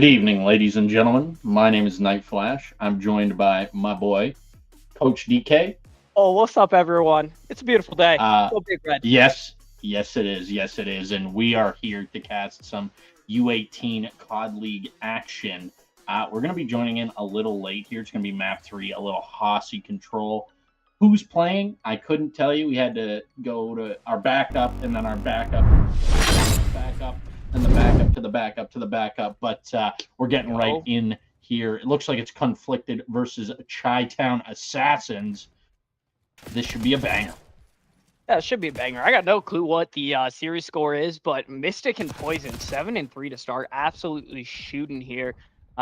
Good evening, ladies and gentlemen. My name is Night Flash. I'm joined by my boy, Coach DK. Oh, what's up, everyone? It's a beautiful day. Uh, Go Big Red. yes, it is. Yes, it is. And we are here to cast some U18 COD League action. We're going to be joining in a little late here. It's going to be map 3, a little Hossy control. Who's playing? I couldn't tell you. We had to go to our backup and then our backup, and the backup to the backup to the backup. But we're getting right in here. It looks like it's Conflicted versus Chi-Town Assassins. This should be a banger. Yeah, it should be a banger. I got no clue what the series score is, but Mystic and Poison, 7-3 to start, absolutely shooting here.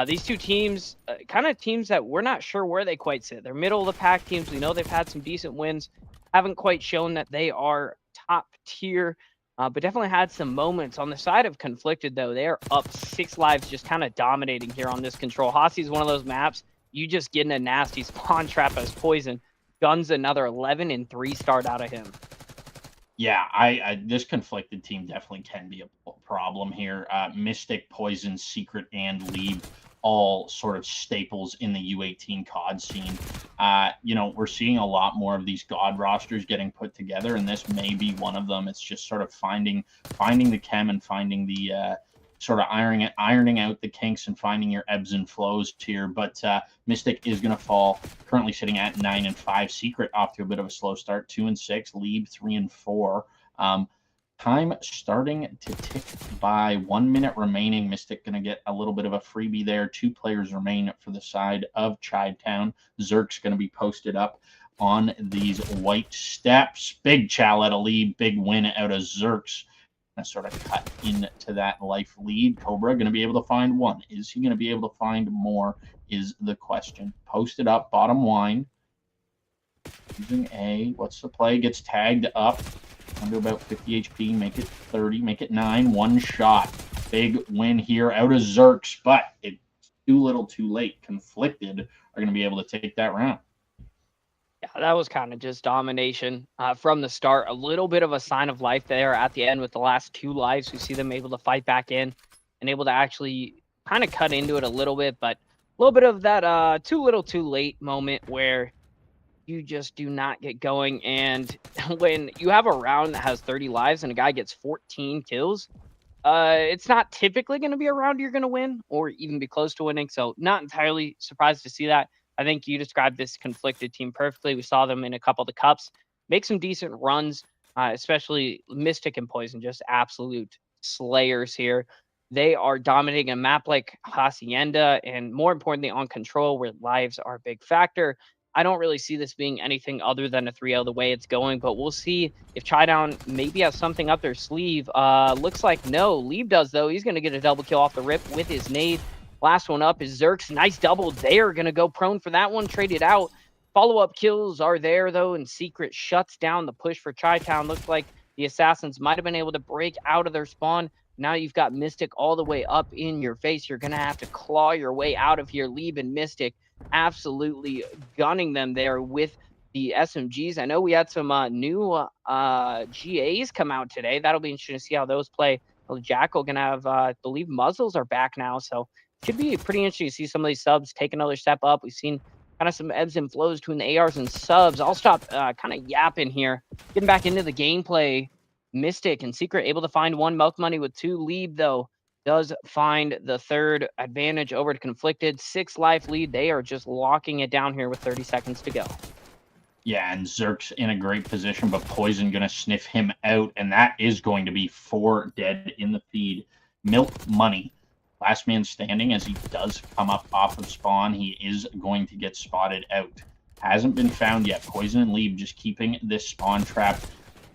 These two teams, kind of teams that we're not sure where they quite sit. They're middle of the pack teams. We know they've had some decent wins. Haven't quite shown that they are top tier, but definitely had some moments. On the side of Conflicted, though, they are up 6 lives, just kind of dominating here on this control. Hossy is one of those maps. You just get in a nasty spawn trap as Poison. Guns another 11-3 start out of him. Yeah, I this Conflicted team definitely can be a problem here. Mystic, Poison, Secret, and Leave, all sort of staples in the U18 COD scene. We're seeing a lot more of these God rosters getting put together, and this may be one of them. It's just sort of finding the chem and finding the sort of ironing out the kinks and finding your ebbs and flows here. But Mystic is going to fall, currently sitting at 9-5. Secret off to a bit of a slow start, 2-6. Leeb 3-4. Time starting to tick by. 1 minute remaining. Mystic going to get a little bit of a freebie there. 2 players remain for the side of Chi-Town. Zerk's going to be posted up on these white steps. Big chow out of Leeb. Big win out of Zerk's. Sort of cut into that life lead. Cobra going to be able to find one. Is he going to be able to find more is the question. Posted up, bottom line. Using A. What's the play? Gets tagged up. Under about 50 HP. Make it 30. Make it 9. One shot. Big win here out of Zerks, but it's too little too late. Conflicted are going to be able to take that round. Yeah, that was kind of just domination from the start. A little bit of a sign of life there at the end with the last 2 lives. We see them able to fight back in and able to actually kind of cut into it a little bit, but a little bit of that too little too late moment where you just do not get going. And when you have a round that has 30 lives and a guy gets 14 kills, it's not typically going to be a round you're going to win or even be close to winning. So not entirely surprised to see that. I think you described this Conflicted team perfectly. We saw them in a couple of the cups make some decent runs, especially Mystic and Poison, just absolute slayers here. They are dominating a map like Hacienda and, more importantly, on control, where lives are a big factor. I don't really see this being anything other than a 3-0 the way it's going, but we'll see if Chi-Town maybe has something up their sleeve. Looks like no. Leave does, though. He's going to get a double kill off the rip with his nade. Last one up is Zerks. Nice double. They are going to go prone for that one. Traded out. Follow-up kills are there, though, and Secret shuts down the push for Chi-Town. Looks like the Assassins might have been able to break out of their spawn. Now you've got Mystic all the way up in your face. You're going to have to claw your way out of here. Leeb and Mystic absolutely gunning them there with the SMGs. I know we had some new GAs come out today. That'll be interesting to see how those play. Jackal going to have, I believe, muzzles are back now, so should be pretty interesting to see some of these subs take another step up. We've seen kind of some ebbs and flows between the ARs and subs. I'll stop kind of yapping here. Getting back into the gameplay. Mystic and Secret able to find 1 milk money with 2. Lead, though, does find the 3rd advantage over to Conflicted. 6 life lead. They are just locking it down here with 30 seconds to go. Yeah, and Zerk's in a great position, but Poison going to sniff him out, and that is going to be 4 dead in the feed. Milk money. Last man standing as he does come up off of spawn. He is going to get spotted out. Hasn't been found yet. Poison and Leeb just keeping this spawn trap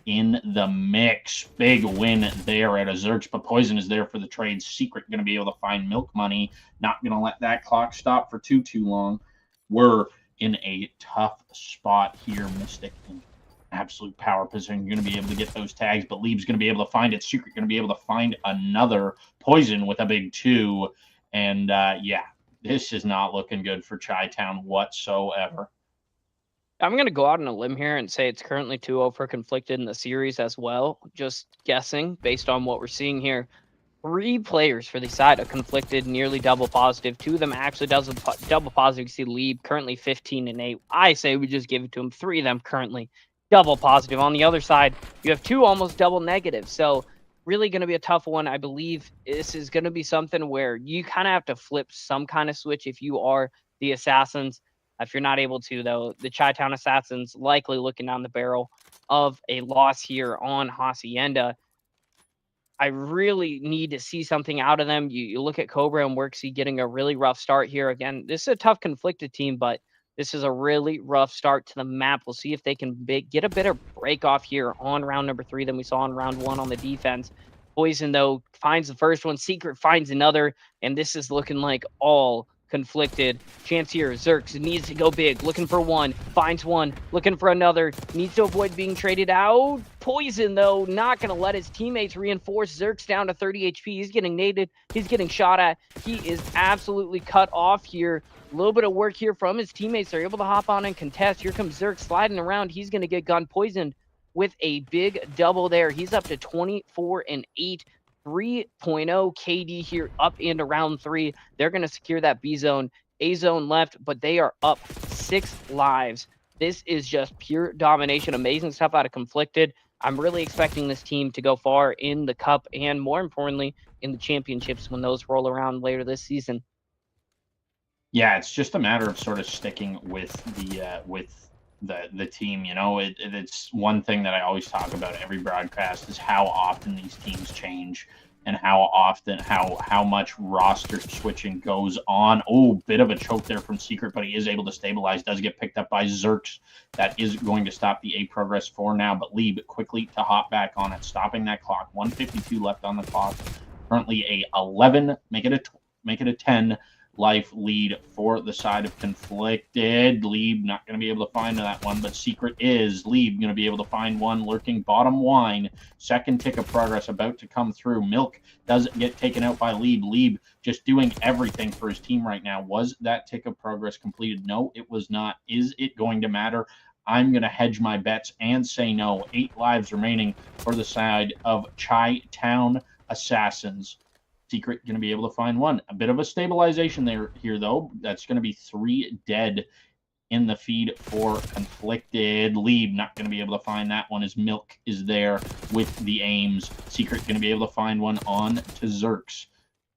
in the mix. Big win there out of Zerks, but Poison is there for the trade. Secret going to be able to find milk money. Not going to let that clock stop for too long. We're in a tough spot here. Mystic in absolute power position. You're going to be able to get those tags, but Leeb's going to be able to find it. Secret going to be able to find another. Poison with a big 2. And yeah, this is not looking good for Chi-Town whatsoever. I'm going to go out on a limb here and say it's currently 2-0 for Conflicted in the series as well. Just guessing based on what we're seeing here. 3 players for the side of Conflicted, nearly double positive. 2 of them actually double positive. You see Lieb currently 15 and 8. I say we just give it to him. 3 of them currently double positive. On the other side, you have 2 almost double negative. So really going to be a tough one. I believe this is going to be something where you kind of have to flip some kind of switch if you are the Assassins. If you're not able to, though, the Chi-Town Assassins likely looking down the barrel of a loss here on Hacienda. I really need to see something out of them. You look at Cobra and Worksy getting a really rough start here. Again, this is a tough Conflicted team, but this is a really rough start to the map. We'll see if they can get a better break off here on round number 3 than we saw in round 1 on the defense. Poison, though, finds the first one. Secret finds another, and this is looking like all Conflicted. Chance here, Zerx needs to go big, looking for one, finds one, looking for another, needs to avoid being traded out. Poison, though, not going to let his teammates reinforce. Zerx down to 30 HP. He's getting naded. He's getting shot at. He is absolutely cut off here. A little bit of work here from his teammates. They're able to hop on and contest. Here comes Zerx sliding around. He's going to get gun poisoned with a big double there. He's up to 24 and 8. 3.0 KD here up into round 3. They're going to secure that B zone. A zone left, but they are up 6 lives. This is just pure domination. Amazing stuff out of Conflicted. I'm really expecting this team to go far in the cup and, more importantly, in the championships when those roll around later this season. Yeah, it's just a matter of sort of sticking with the team. You know, it's one thing that I always talk about every broadcast is how often these teams change and how often how much roster switching goes on. Oh, bit of a choke there from Secret, but he is able to stabilize. Does get picked up by Zerx. That is going to stop the A progress for now, but Lieb quickly to hop back on it, stopping that clock. 1:52 left on the clock. Currently a 11, make it a 10 life lead for the side of Conflicted. Lieb not going to be able to find that one, but Secret is. Lieb going to be able to find one lurking bottom wine. Second tick of progress about to come through. Milk doesn't get taken out by Lieb. Lieb just doing everything for his team right now. Was that tick of progress completed? No, it was not. Is it going to matter? I'm going to hedge my bets and say no. 8 lives remaining for the side of Chi-Town Assassins. Secret going to be able to find one. A bit of a stabilization here, though. That's going to be 3 dead in the feed for Conflicted. Lieb not going to be able to find that one as Milk is there with the aims. Secret going to be able to find one on to Zerx.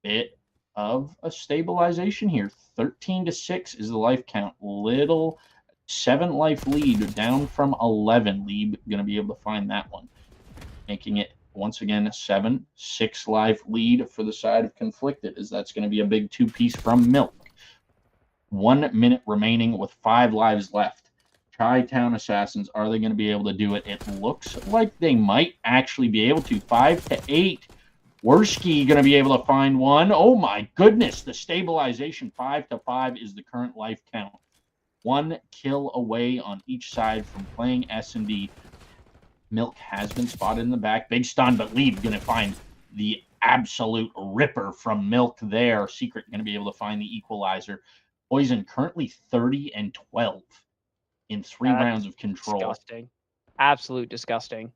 Bit of a stabilization here. 13-6 is the life count. Little 7 life lead down from 11. Lieb going to be able to find that one, making it once again, 7-6 life lead for the side of Conflicted, as that's going to be a big 2-piece from Milk. 1 minute remaining with 5 lives left. Chi-Town Assassins, are they going to be able to do it? It looks like they might actually be able to. 5-8. Worski going to be able to find one. Oh my goodness, the stabilization. 5-5 is the current life count. 1 kill away on each side from playing S&D. Milk has been spotted in the back. Big stun, but Lieb going to find the absolute ripper from Milk there. Secret going to be able to find the equalizer. Poison currently 30-12 in 3 rounds of control. Disgusting. Absolute disgusting.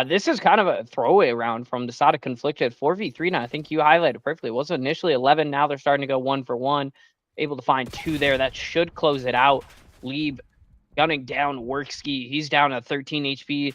This is kind of a throwaway round from the side of Conflicted. 4v3 now. I think you highlighted perfectly. It was initially 11. Now they're starting to go 1 for 1. Able to find 2 there. That should close it out. Lieb gunning down Workski. He's down at 13 HP.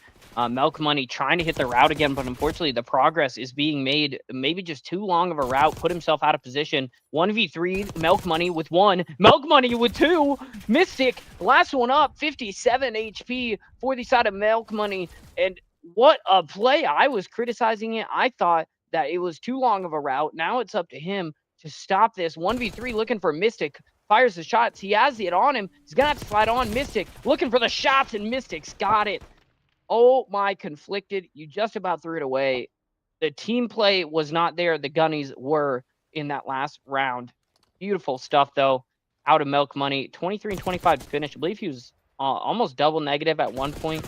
Milk Money trying to hit the route again, but unfortunately the progress is being made. Maybe just too long of a route. Put himself out of position. 1v3. Milk Money with 1. Milk Money with 2. Mystic, last one up. 57 HP for the side of Milk Money. And what a play. I was criticizing it. I thought that it was too long of a route. Now it's up to him to stop this. 1v3 looking for Mystic. Fires the shots. He has it on him. He's going to have to slide on. Mystic looking for the shots, and Mystic's got it. Oh, my Conflicted. You just about threw it away. The team play was not there. The Gunnies were in that last round. Beautiful stuff, though, out of Milk Money. 23-25 finish. I believe he was almost double negative at one point.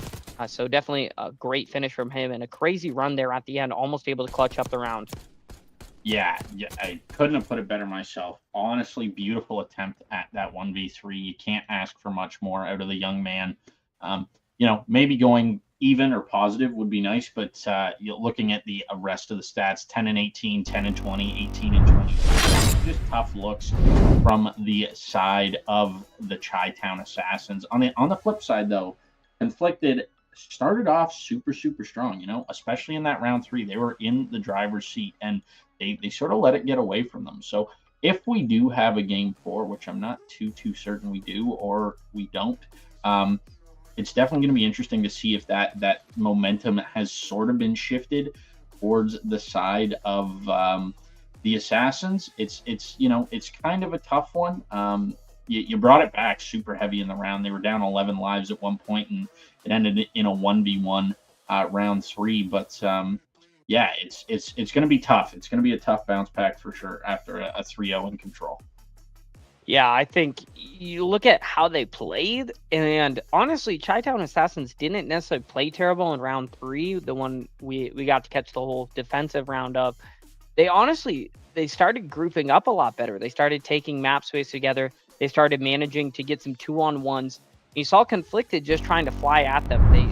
So definitely a great finish from him and a crazy run there at the end. Almost able to clutch up the round. Yeah, I couldn't have put it better myself. Honestly, beautiful attempt at that 1v3. You can't ask for much more out of the young man. You know, maybe going even or positive would be nice, but looking at the rest of the stats, 10 and 18, 10 and 20, 18 and 20, just tough looks from the side of the Chi-Town Assassins. On the flip side, though, Conflicted started off super strong, especially in that round 3. They were in the driver's seat, and they sort of let it get away from them. So if we do have a game 4, which I'm not too certain we do or we don't, it's definitely going to be interesting to see if that momentum has sort of been shifted towards the side of the Assassins. It's kind of a tough one. You brought it back super heavy in the round. They were down 11 lives at one point, and it ended in a 1v1 round 3. But yeah, it's going to be tough. It's going to be a tough bounce back for sure after a 3-0 in control. Yeah, I think you look at how they played, and honestly, Chi-Town Assassins didn't necessarily play terrible in round 3, the one we got to catch the whole defensive round of. They started grouping up a lot better. They started taking map space together. They started managing to get some 2-on-1s. You saw Conflicted just trying to fly at them. They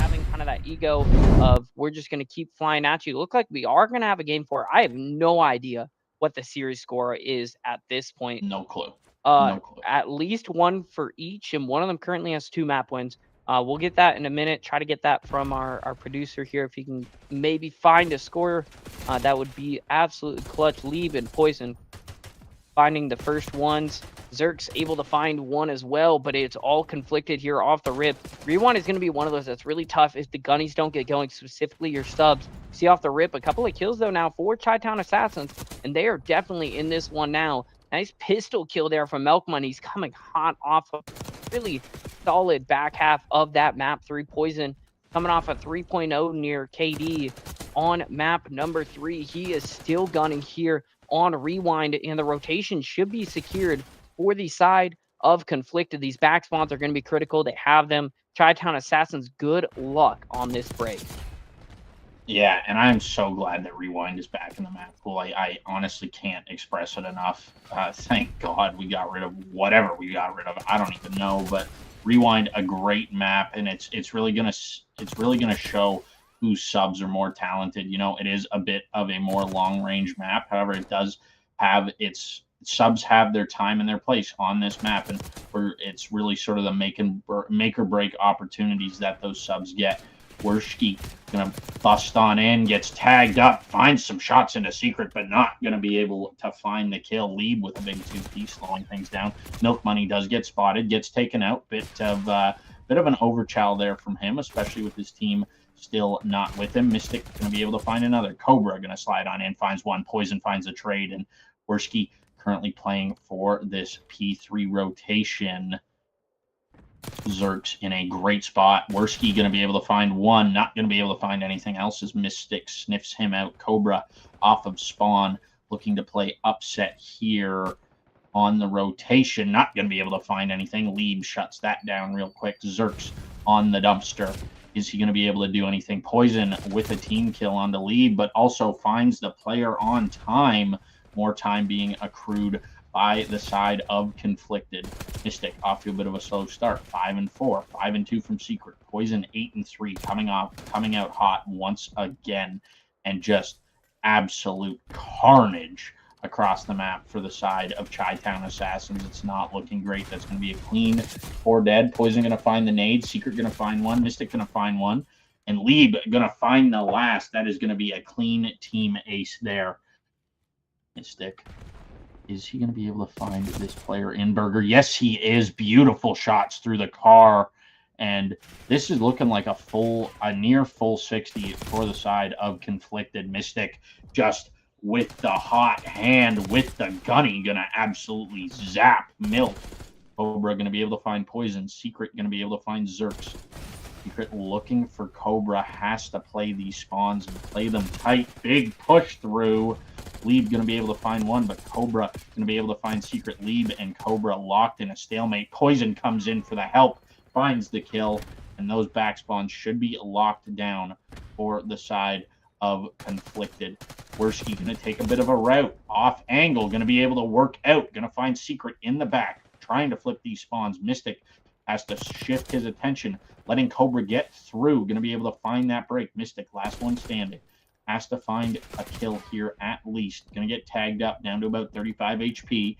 having kind of that ego of, we're just going to keep flying at you. Look like we are going to have a game 4. I have no idea what the series score is at this point. No clue. No clue. At least one for each, and one of them currently has 2 map wins. We'll get that in a minute. Try to get that from our producer here. If he can maybe find a score, that would be absolutely clutch. Lieb and Poison finding the first ones. Zerk's able to find one as well, but it's all Conflicted here off the rip. Rewind is going to be one of those that's really tough if the gunnies don't get going, specifically your subs. See off the rip, a couple of kills though now for Chi-Town Assassins, and they are definitely in this one now. Nice pistol kill there from Milkman. He's coming hot off of really solid back half of that map 3. Poison coming off a 3.0 near KD on map number 3. He is still gunning here on Rewind, and the rotation should be secured for the side of Conflicted. These back spawns are going to be critical. They have them. Chi-Town Assassins, good luck on this break. Yeah, and I'm so glad that Rewind is back in the map pool. I honestly can't express it enough. Thank God we got rid of whatever we got rid of. I don't even know, but Rewind, a great map, and it's really gonna show whose subs are more talented. It is a bit of a more long range map. However, it does have its subs have their time and their place on this map, and where it's really sort of the make or break opportunities that those subs get. Werski gonna bust on in, gets tagged up, finds some shots into secret, but not gonna be able to find the kill. Lieb with a big 2P, slowing things down. Milk Money does get spotted, gets taken out. Bit of an overchow there from him, especially with his team still not with him. Mystic gonna be able to find another. Cobra gonna slide on in, finds one. Poison finds a trade, and Werski currently playing for this P3 rotation. Zerk's in a great spot. Werski going to be able to find one, not going to be able to find anything else as Mystic sniffs him out. Cobra off of spawn, looking to play upset here on the rotation. Not going to be able to find anything. Lieb shuts that down real quick. Zerk's on the dumpster. Is he going to be able to do anything? Poison with a team kill on the Lieb, but also finds the player on time. More time being accrued by the side of Conflicted. Mystic off to a bit of a slow start. 5-4, 5-2 from Secret. Poison 8-3, coming out hot once again, and just absolute carnage across the map for the side of Chi-Town Assassins. It's not looking great. That's going to be a clean 4 dead. Poison going to find the nade. Secret going to find one. Mystic going to find one. And Lieb going to find the last. That is going to be a clean team ace there. Mystic. Is he going to be able to find this player in Burger? Yes, he is. Beautiful shots through the car. And this is looking like a near full 60 for the side of Conflicted. Mystic just with the hot hand, with the gunny, going to absolutely zap Milk. Cobra going to be able to find Poison. Secret going to be able to find Zerks. Secret looking for Cobra, has to play these spawns and play them tight. Big push through. Lieb going to be able to find one, but Cobra going to be able to find Secret. Lieb and Cobra locked in a stalemate. Poison comes in for the help, finds the kill, and those back spawns should be locked down for the side of Conflicted. Werski going to take a bit of a route, off angle, going to be able to work out, going to find Secret in the back, trying to flip these spawns. Mystic has to shift his attention, letting Cobra get through. Going to be able to find that break. Mystic, last one standing. Has to find a kill here at least. Going to get tagged up down to about 35 HP.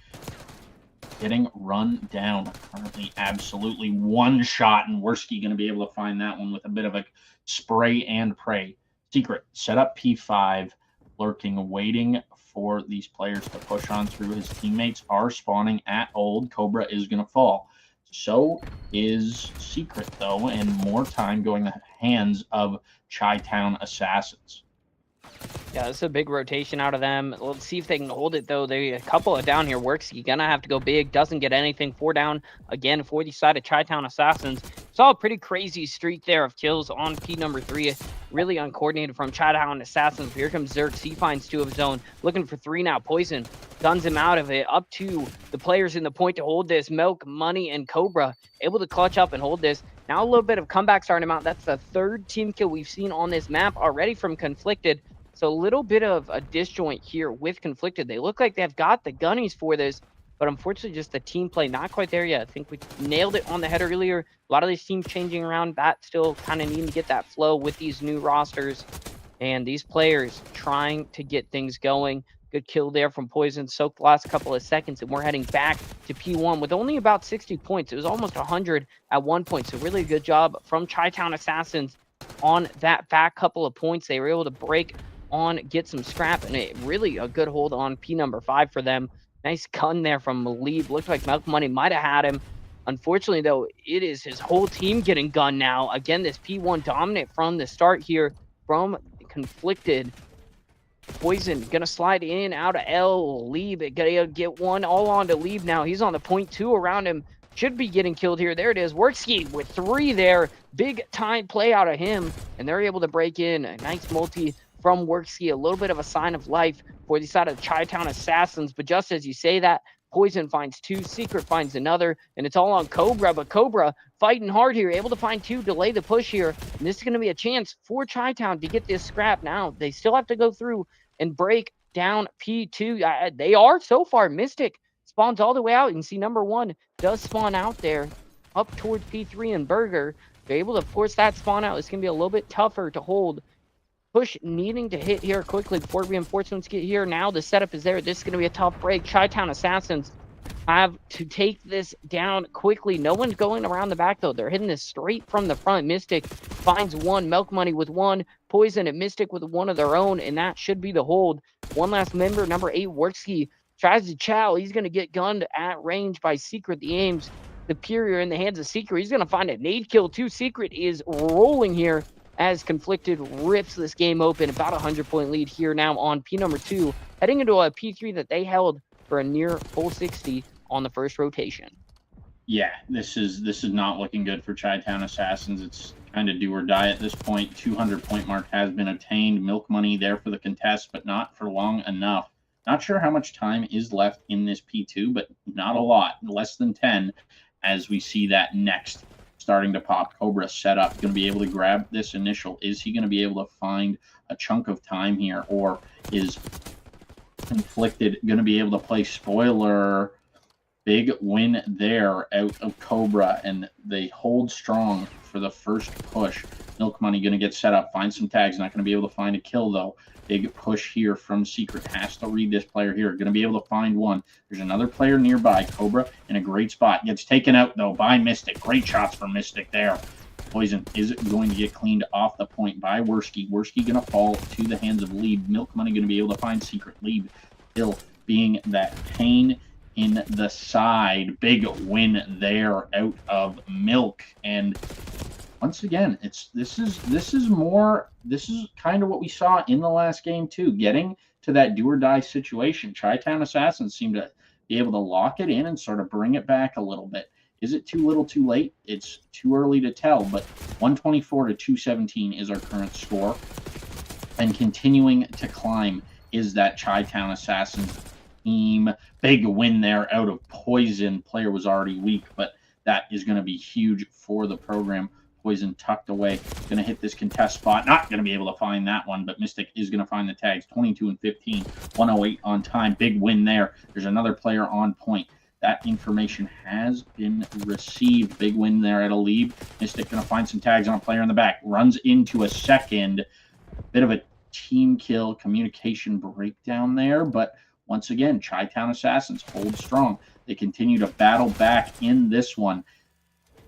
Getting run down. Currently absolutely one shot, and Worski going to be able to find that one with a bit of a spray and pray. Secret, set up P5, lurking, waiting for these players to push on through. His teammates are spawning at old. Cobra is going to fall. So is Secret, though, and more time going to the hands of Chi-Town Assassins. Yeah, this is a big rotation out of them. Let's see if they can hold it, though. They a couple of down here works. You're going to have to go big. Doesn't get anything. 4 down again for the side of Chi-Town Assassins. Saw a pretty crazy streak there of kills on P number 3. Really uncoordinated from Chi-Town Assassins. Here comes Zerx. He finds 2 of his own. Looking for 3 now. Poison guns him out of it. Up to the players in the point to hold this. Milk, Money, and Cobra able to clutch up and hold this. Now a little bit of comeback starting him out. That's the 3rd team kill we've seen on this map already from Conflicted. So a little bit of a disjoint here with Conflicted. They look like they've got the gunnies for this, but unfortunately just the team play not quite there yet. I think we nailed it on the head earlier. A lot of these teams changing around. Bat still kind of needing to get that flow with these new rosters. And these players trying to get things going. Good kill there from Poison. Soaked the last couple of seconds, and we're heading back to P1 with only about 60 points. It was almost 100 at one point. So really good job from Chi-Town Assassins on that back couple of points. They were able to break on, get some scrap, and it really a good hold on P number 5 for them. Nice gun there from Maleeb. Looked like Milk Money might have had him. Unfortunately, though, it is his whole team getting gunned now. Again, this P1 dominant from the start here from Conflicted. Poison gonna slide in out of L. Leeb gonna get one all on to Leeb now. He's on the point 2 around him. Should be getting killed here. There it is. Workski with 3 there. Big time play out of him, and they're able to break in. A nice multi from Workski, a little bit of a sign of life for the side of Chi-Town Assassins. But just as you say that, Poison finds 2, Secret finds another, and it's all on Cobra. But Cobra fighting hard here, able to find 2, delay the push here. And this is going to be a chance for Chi-Town to get this scrap now. They still have to go through and break down P2. They are so far. Mystic spawns all the way out. You can see number 1 does spawn out there up towards P3 and Burger. They're able to force that spawn out. It's going to be a little bit tougher to hold. Push needing to hit here quickly before reinforcements get here. Now the setup is there. This is going to be a tough break. Chi-Town Assassins have to take this down quickly. No one's going around the back, though. They're hitting this straight from the front. Mystic finds 1. Milk Money with 1. Poison and Mystic with 1 of their own, and that should be the hold. One last member, number 8, Workski, tries to chow. He's going to get gunned at range by Secret. The aim's superior in the hands of Secret. He's going to find a nade kill, too. Secret is rolling here as Conflicted rips this game open. About a 100-point lead here now on P number 2, heading into a P3 that they held for a near full 60 on the first rotation. Yeah, this is not looking good for Chi-Town Assassins. It's kind of do or die at this point. 200-point mark has been attained. Milk Money there for the contest, but not for long enough. Not sure how much time is left in this P2, but not a lot. Less than 10 as we see that next starting to pop. Cobra set up, going to be able to grab this initial. Is he going to be able to find a chunk of time here, or is Conflicted going to be able to play spoiler? Big win there out of Cobra, and they hold strong for the first push. Milk Money going to get set up, find some tags, not going to be able to find a kill though. Big push here from Secret, has to read this player here. Going to be able to find one. There's another player nearby. Cobra in a great spot. Gets taken out, though, by Mystic. Great shots from Mystic there. Poison is going to get cleaned off the point by Worski. Worski going to fall to the hands of Leeb. Milk Money going to be able to find Secret. Leeb still being that pain in the side. Big win there out of Milk. And once again, this is kind of what we saw in the last game too. Getting to that do or die situation. Chi-Town Assassins seem to be able to lock it in and sort of bring it back a little bit. Is it too little too late? It's too early to tell, but 124 to 217 is our current score. And continuing to climb is that Chi-Town Assassins team. Big win there out of Poison. Player was already weak, but that is going to be huge for the program. Poison tucked away, going to hit this contest spot. Not going to be able to find that one, but Mystic is going to find the tags. 22 and 15, 108 on time. Big win there. There's another player on point. That information has been received. Big win there at a lead. Mystic going to find some tags on a player in the back. Runs into a second. Bit of a team kill communication breakdown there, but once again, Chi-Town Assassins hold strong. They continue to battle back in this one.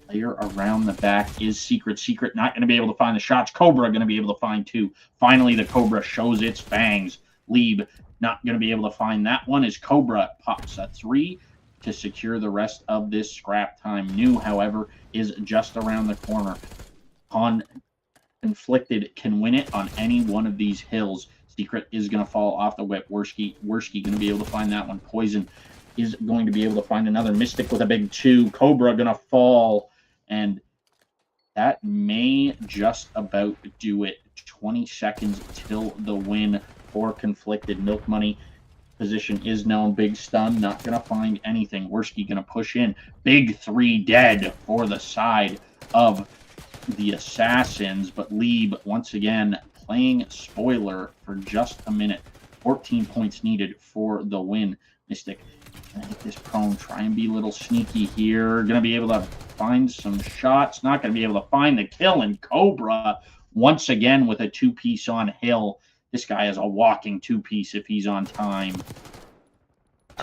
Player around the back is Secret. Secret not going to be able to find the shots. Cobra going to be able to find two. Finally, the Cobra shows its fangs. Lieb not going to be able to find that one as Cobra pops a 3 to secure the rest of this scrap time. New, however, is just around the corner. Conflicted can win it on any one of these hills. Secret is going to fall off the whip. Worski going to be able to find that one. Poison is going to be able to find another. Mystic with a big 2. Cobra going to fall. And that may just about do it. 20 seconds till the win for Conflicted. Milk Money position is known. Big stun, not going to find anything. Worski going to push in. Big 3 dead for the side of the Assassins. But Lieb, once again, playing spoiler for just a minute. 14 points needed for the win. Mystic gonna hit this prone, try and be a little sneaky here. Gonna be able to find some shots. Not gonna be able to find the kill. And Cobra, once again, with a 2-piece on Hill. This guy is a walking 2-piece if he's on time.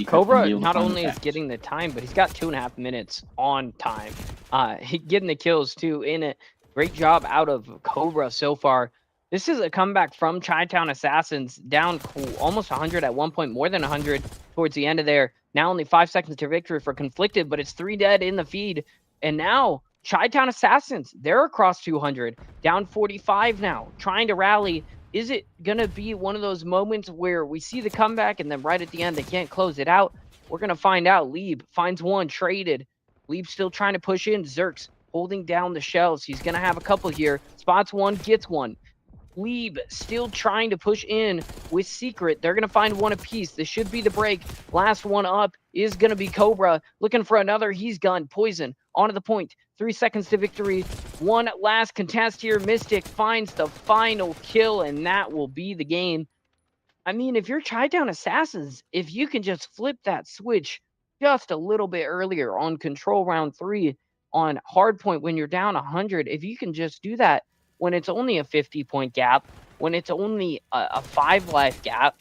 Cobra not only is getting the time, but he's got 2.5 minutes on time. Getting the kills too in it. Great job out of Cobra so far. This is a comeback from Chi-Town Assassins, down almost 100 at one point, more than 100 towards the end of there. Now only 5 seconds to victory for Conflicted, but it's 3 dead in the feed. And now Chi-Town Assassins, they're across 200, down 45 now, trying to rally. Is it going to be one of those moments where we see the comeback and then right at the end they can't close it out? We're going to find out. Lieb finds one, traded. Lieb still trying to push in. Zerks holding down the shells. He's going to have a couple here. Spots one, gets one. Lieb still trying to push in with Secret. They're going to find one apiece. This should be the break. Last one up is going to be Cobra. Looking for another. He's gone. Poison onto the point. 3 seconds to victory. One last contest here. Mystic finds the final kill, and that will be the game. I mean, if you're Chi-Town Assassins, if you can just flip that switch just a little bit earlier on control round 3 on hardpoint when you're down 100, if you can just do that when it's only a 50-point gap, when it's only a 5-life gap,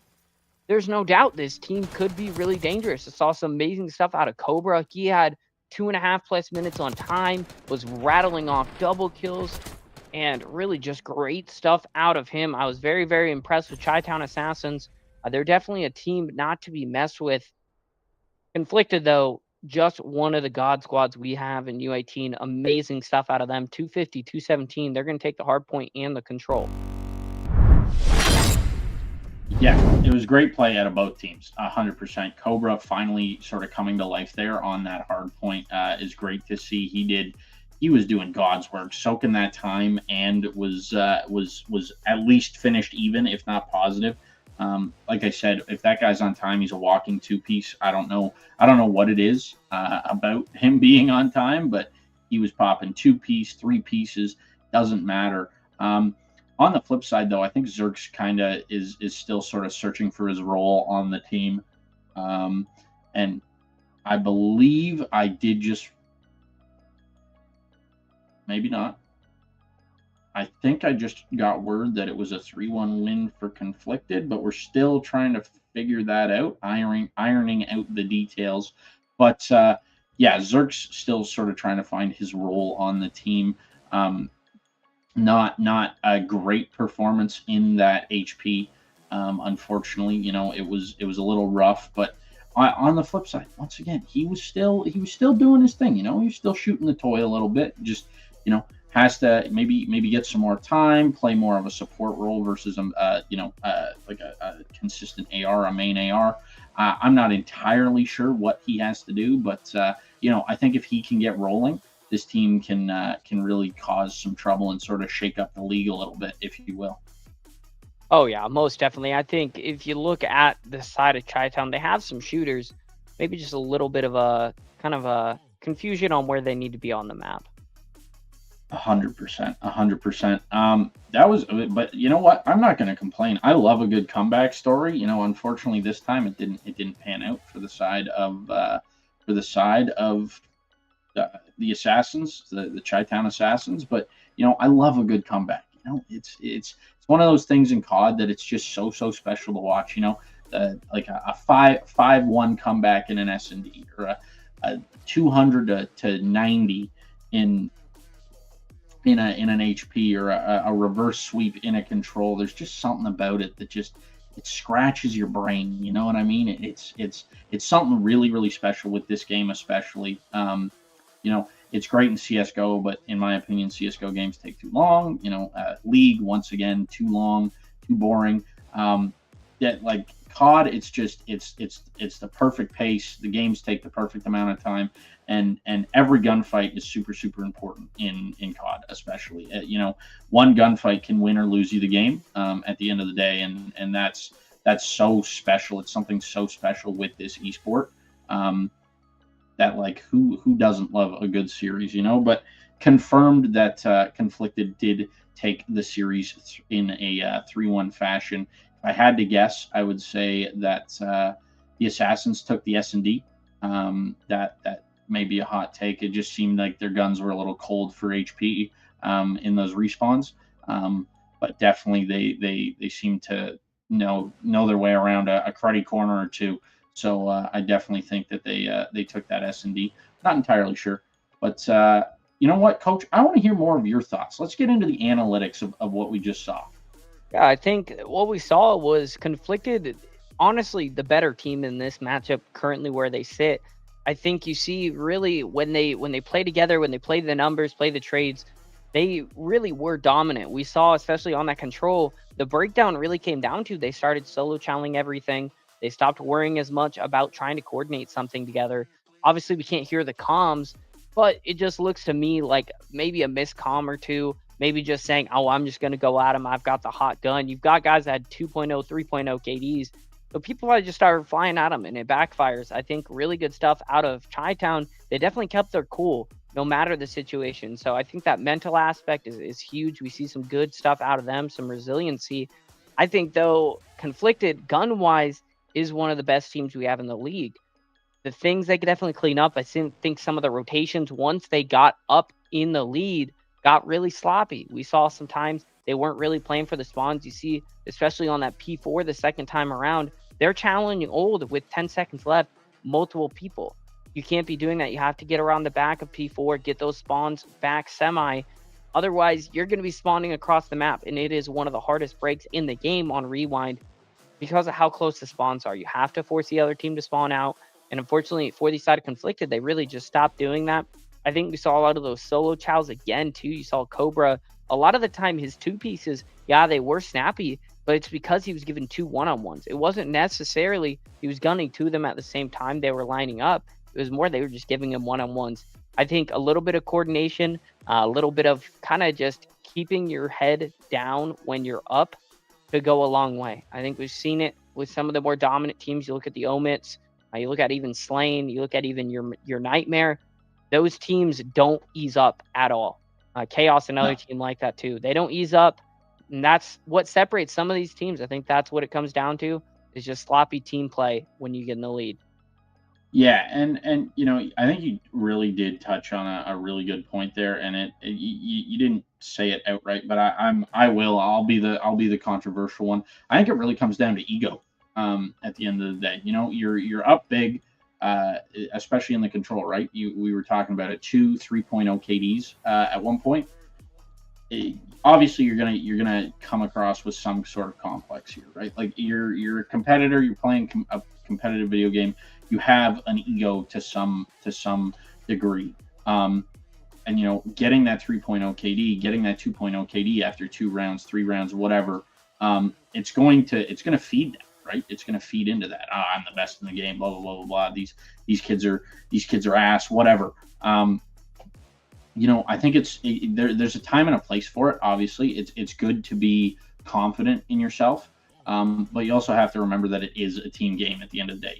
there's no doubt this team could be really dangerous. I saw some amazing stuff out of Cobra. He had 2.5+ minutes on time, was rattling off double kills, and really just great stuff out of him. I was very, very impressed with Chi-Town Assassins. They're definitely a team not to be messed with. Conflicted, though, just one of the God squads we have in U18. Amazing stuff out of them. 250, 217. They're going to take the hard point and the control. Yeah, it was great play out of both teams, 100%. Cobra finally sort of coming to life there on that hard point is great to see. He was doing God's work, soaking that time, and was at least finished even, if not positive. Like I said, if that guy's on time, he's a walking 2-piece. I don't know what it is about him being on time, but he was popping 2-piece, 3 pieces, doesn't matter. On the flip side, though, I think Zerks kind of is still sort of searching for his role on the team. And I believe I did just... Maybe not. I think I just got word that it was a 3-1 win for Conflicted, but we're still trying to figure that out, ironing out the details. But, yeah, Zerk's still sort of trying to find his role on the team. Not a great performance in that HP. Unfortunately, it was a little rough. But on the flip side, once again, he was still doing his thing. He was still shooting the toy a little bit. Just has to maybe get some more time, play more of a support role versus like a consistent AR, a main AR. I'm not entirely sure what he has to do, but I think if he can get rolling, this team can really cause some trouble and sort of shake up the league a little bit, if you will. Oh, yeah, most definitely. I think if you look at the side of Chi-Town, they have some shooters, maybe just a little bit of a kind of a confusion on where they need to be on the map. 100%. That was, but you know what? I'm not going to complain. I love a good comeback story. Unfortunately, this time it didn't pan out for the side of for the side of the Assassins, the Chi-Town Assassins. But I love a good comeback. It's one of those things in COD that it's just so special to watch. Like a 5-1 comeback in an S&D, or a 200 to 90 in an HP, or a reverse sweep in a control. There's just something about it that just it scratches your brain. You know what I mean? It's something really special with this game, especially. It's great in CS:GO, but in my opinion, CS:GO games take too long. League, once again, too long, too boring. Like COD, it's the perfect pace. The games take the perfect amount of time, and every gunfight is super important in COD, especially. One gunfight can win or lose you the game at the end of the day, and that's so special. It's something so special with this esport. That, like, who doesn't love a good series, But confirmed that Conflicted did take the series in a 3-1 fashion. If I had to guess, I would say that the Assassins took the S&D. That may be a hot take. It just seemed like their guns were a little cold for HP in those respawns. But definitely they seem to know their way around a cruddy corner or two. So I definitely think that they took that S&D. Not entirely sure, but you know what, Coach? I want to hear more of your thoughts. Let's get into the analytics of what we just saw. Yeah, I think what we saw was Conflicted, honestly, the better team in this matchup currently where they sit. I think you see really when they play together, when they play the numbers, play the trades, they really were dominant. We saw, especially on that control, the breakdown really came down to they started solo channeling everything. They stopped worrying as much about trying to coordinate something together. Obviously, we can't hear the comms, but it just looks to me like maybe a missed comm or two, maybe just saying, oh, I'm just going to go at him. I've got the hot gun. You've got guys that had 2.0, 3.0 KDs. So people probably just started flying at them, and it backfires. I think really good stuff out of Chi-Town. They definitely kept their cool no matter the situation. So I think that mental aspect is huge. We see some good stuff out of them, some resiliency. I think, though, Conflicted, gun-wise, is one of the best teams we have in the league. The things they could definitely clean up, I think some of the rotations, once they got up in the lead, got really sloppy. We saw sometimes they weren't really playing for the spawns. You see, especially on that P4 the second time around, they're challenging old with 10 seconds left, multiple people. You can't be doing that. You have to get around the back of P4, get those spawns back semi. Otherwise, you're going to be spawning across the map, and it is one of the hardest breaks in the game on Rewind because of how close the spawns are. You have to force the other team to spawn out. And unfortunately, for the side of Conflicted, they really just stopped doing that. I think we saw a lot of those solo chows again, too. You saw Cobra. A lot of the time, his two pieces, yeah, they were snappy, but it's because he was given 2 one-on-ones. It wasn't necessarily he was gunning 2 of them at the same time they were lining up. It was more they were just giving him one-on-ones. I think a little bit of coordination, a little bit of kind of just keeping your head down when you're up could go a long way. I think we've seen it with some of the more dominant teams. You look at the Omits, you look at even Slain, you look at even your Nightmare. Those teams don't ease up at all. Chaos, another team like that too. They don't ease up, and that's what separates some of these teams. I think that's what it comes down to, is just sloppy team play when you get in the lead. Yeah, and I think you really did touch on a really good point there, and you didn't say it outright, but I'll be the controversial one. I think it really comes down to ego. At the end of the day, you're up big, especially in the control, right? We were talking about it, 3.0 KDs at one point. Obviously, you're gonna come across with some sort of complex here, right? Like you're a competitor, you're playing a competitive video game. You have an ego to some degree, and getting that 3.0 KD, getting that 2.0 KD after 2 rounds, 3 rounds, whatever, it's going to feed that, right? It's going to feed into that. I'm the best in the game. Blah blah blah blah blah. These kids are ass. Whatever. I think there's a time and a place for it. Obviously, it's good to be confident in yourself. But you also have to remember that it is a team game at the end of the day.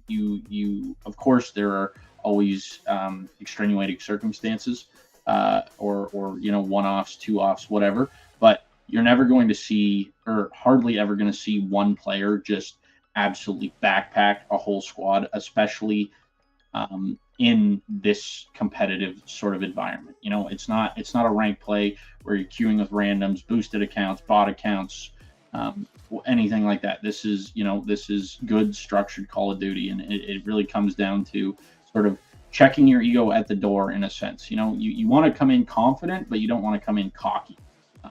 You of course, there are always extenuating circumstances, or one-offs, two-offs, whatever. But you're never going to see, or hardly ever going to see, one player just absolutely backpack a whole squad, especially in this competitive sort of environment. You know, it's not a rank play where you're queuing with randoms, boosted accounts, bot accounts, anything like that. This is, you know, this is good structured Call of Duty, and it really comes down to sort of checking your ego at the door in a sense. You know, you want to come in confident, but you don't want to come in cocky.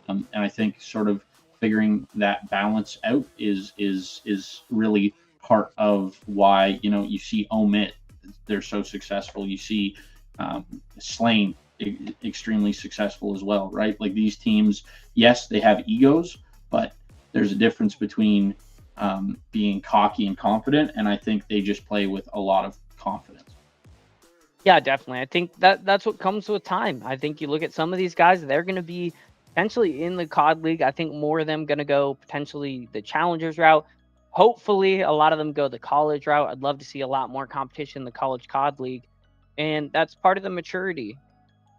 And I think sort of figuring that balance out is really part of why, you know, you see Omit, they're so successful. You see Slain extremely successful as well, right? Like these teams, yes, they have egos, but there's a difference between being cocky and confident, and I think they just play with a lot of confidence. Yeah, definitely. I think that's what comes with time. I think you look at some of these guys, they're going to be potentially in the COD League. I think more of them going to go potentially the Challengers route. Hopefully, a lot of them go the college route. I'd love to see a lot more competition in the college COD League. And that's part of the maturity.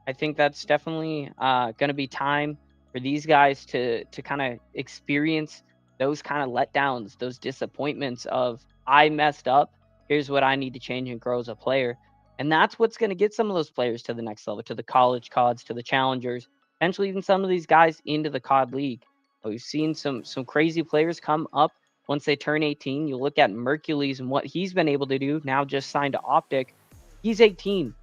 I think that's definitely going to be time for these guys to kind of experience those kind of letdowns, those disappointments of I messed up. Here's what I need to change and grow as a player. And that's what's going to get some of those players to the next level, to the college CODs, to the challengers, potentially even some of these guys into the COD League. We've seen some crazy players come up once they turn 18. You look at Mercules and what he's been able to do, now just signed to Optic. He's 18.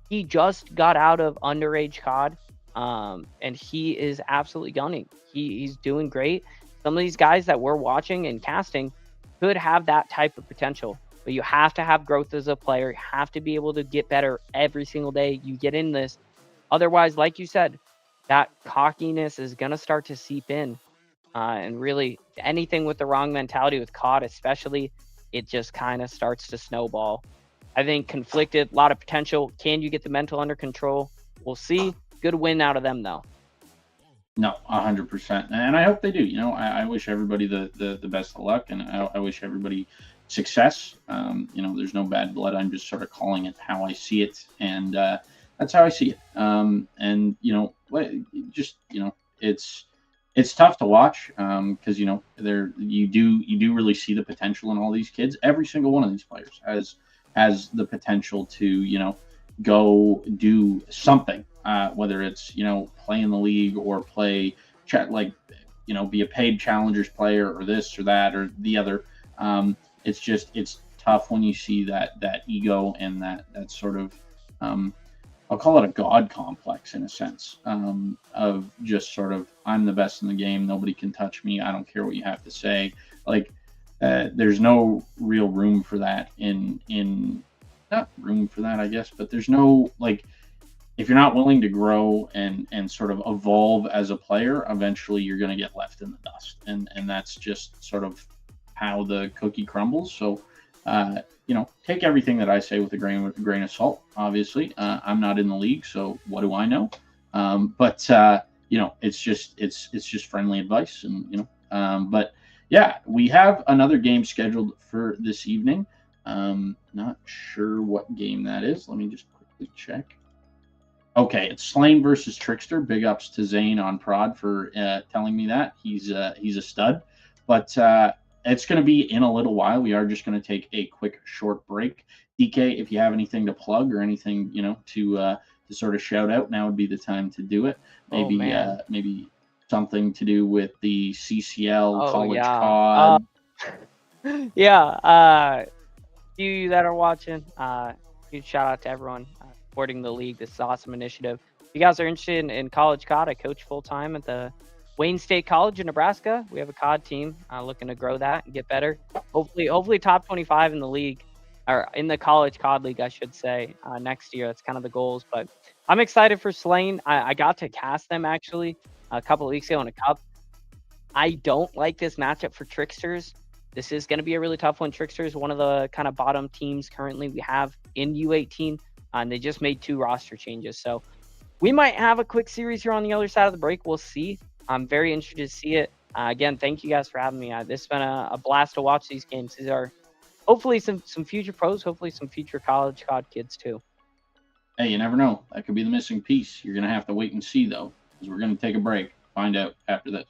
He just got out of underage COD, and he is absolutely gunning. He's doing great. Some of these guys that we're watching and casting could have that type of potential, but you have to have growth as a player. You have to be able to get better every single day you get in this. Otherwise, like you said, that cockiness is going to start to seep in. And really, anything with the wrong mentality with COD, especially, it just kind of starts to snowball. I think conflicted, a lot of potential. Can you get the mental under control? We'll see. Good win out of them, though. No, 100%, and I hope they do. You know, I wish everybody the best of luck, and I wish everybody success. You know, there's no bad blood. I'm just sort of calling it how I see it, and that's how I see it. And you know, just you know, it's tough to watch because you know you do really see the potential in all these kids. Every single one of these players has the potential to, you know, go do something, whether it's, you know, play in the league or play like, you know, be a paid challengers player or this or that or the other. It's tough when you see that ego and that sort of I'll call it a god complex in a sense, of just sort of I'm the best in the game, nobody can touch me, I don't care what you have to say. Like there's no real room for that not room for that, I guess, but there's no, like, if you're not willing to grow and sort of evolve as a player, eventually you're going to get left in the dust, and that's just sort of how the cookie crumbles. So you know, take everything that I say with a grain of salt. Obviously, I'm not in the league, so what do I know? But you know, it's just friendly advice, and you know, but yeah, we have another game scheduled for this evening. Not sure what game that is. Let me just quickly check. Okay, it's Slain versus Trickster. Big ups to Zane on Prod for telling me that. He's a stud. But it's going to be in a little while. We are just going to take a quick short break. DK, if you have anything to plug or anything, you know, to sort of shout out, now would be the time to do it. Maybe maybe something to do with the CCL college COD. Yeah. You that are watching, huge shout out to everyone supporting the league. This is an awesome initiative. If you guys are interested in college COD, I coach full time at the Wayne State College in Nebraska. We have a COD team looking to grow that and get better. Hopefully top 25 in the league, or in the college COD league, I should say, next year. That's kind of the goals. But I'm excited for Slain. I got to cast them actually a couple of weeks ago in a cup. I don't like this matchup for Tricksters. This is going to be a really tough one. Trickster is one of the kind of bottom teams currently we have in U18, and they just made 2 roster changes. So we might have a quick series here on the other side of the break. We'll see. I'm very interested to see it. Again, thank you guys for having me. This has been a blast to watch these games. These are hopefully some future pros, hopefully some future college COD kids too. Hey, you never know. That could be the missing piece. You're going to have to wait and see, though, because we're going to take a break. Find out after this.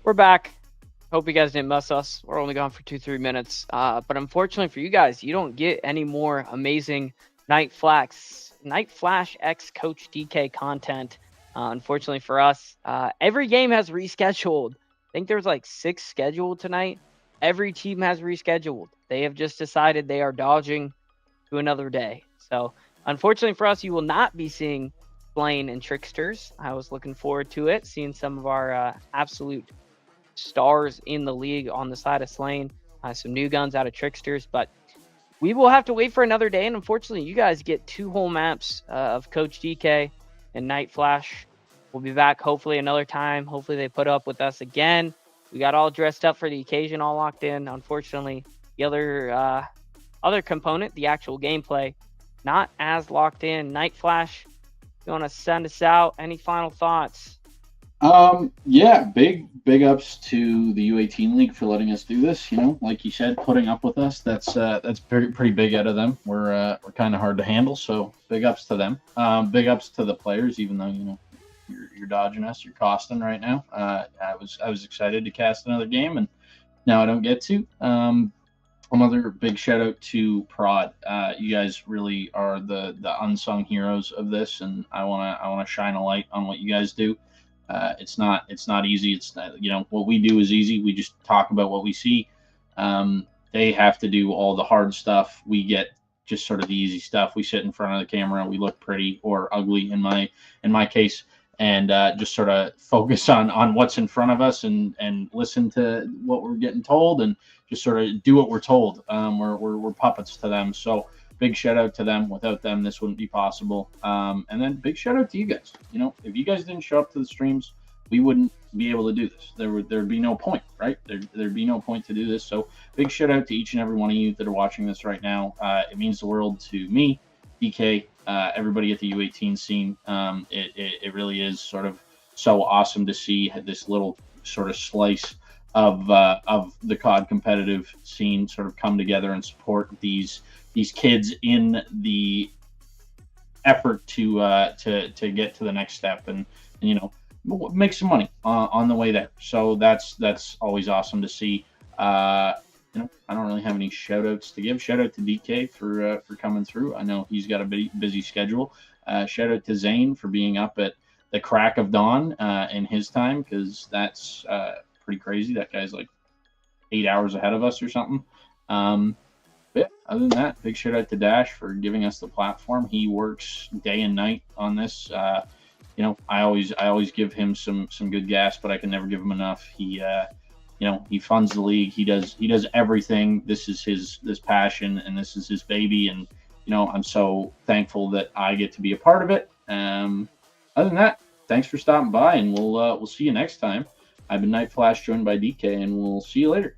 we're back. Hope you guys didn't miss us. We're only gone for 2-3 minutes. But unfortunately for you guys, you don't get any more amazing Night Flash X Coach DK content. Unfortunately for us, every game has rescheduled. I think there's like 6 scheduled tonight. Every team has rescheduled. They have just decided they are dodging to another day. So unfortunately for us, you will not be seeing Blaine and Tricksters. I was looking forward to it, seeing some of our absolute stars in the league on the side of Slane, some new guns out of Tricksters, but we will have to wait for another day. And unfortunately, you guys get 2 whole maps of Coach DK and Night Flash. We'll be back hopefully another time. Hopefully they put up with us again. We got all dressed up for the occasion, all locked in. Unfortunately, the other component, the actual gameplay, not as locked in. Night Flash, you want to send us out? Any final thoughts? Yeah, big ups to the U18 League for letting us do this. You know, like you said, putting up with us. That's pretty big out of them. We're kind of hard to handle, so big ups to them. Big ups to the players, even though, you know, you're dodging us, you're costing right now. I was excited to cast another game, and now I don't get to. Another big shout out to Prod. You guys really are the unsung heroes of this, and I wanna shine a light on what you guys do. It's not easy. It's not, you know, what we do is easy. We just talk about what we see. They have to do all the hard stuff. We get just sort of the easy stuff. We sit in front of the camera. We look pretty or ugly in my case, and just sort of focus on what's in front of us and listen to what we're getting told and just sort of do what we're told. We're puppets to them. So big shout out to them. Without them, this wouldn't be possible. And then big shout out to you guys. You know, if you guys didn't show up to the streams, we wouldn't be able to do this. There'd be no point, right? There'd be no point to do this. So big shout out to each and every one of you that are watching this right now. It means the world to me, DK, everybody at the U18 scene. It really is sort of so awesome to see this little sort of slice of the COD competitive scene sort of come together and support these kids in the effort to get to the next step and you know, make some money on the way there. So that's always awesome to see. You know, I don't really have any shout outs to give. Shout out to DK for coming through. I know he's got a busy schedule. Shout out to Zane for being up at the crack of dawn in his time, because that's pretty crazy. That guy's like 8 hours ahead of us or something. But yeah, other than that, big shout out to Dash for giving us the platform. He works day and night on this. You know, I always give him some good gas, but I can never give him enough. He you know, he funds the league. He does everything. This is his passion, and this is his baby. And you know, I'm so thankful that I get to be a part of it. Other than that, thanks for stopping by, and we'll see you next time. I've been Night Flash, joined by DK, and we'll see you later.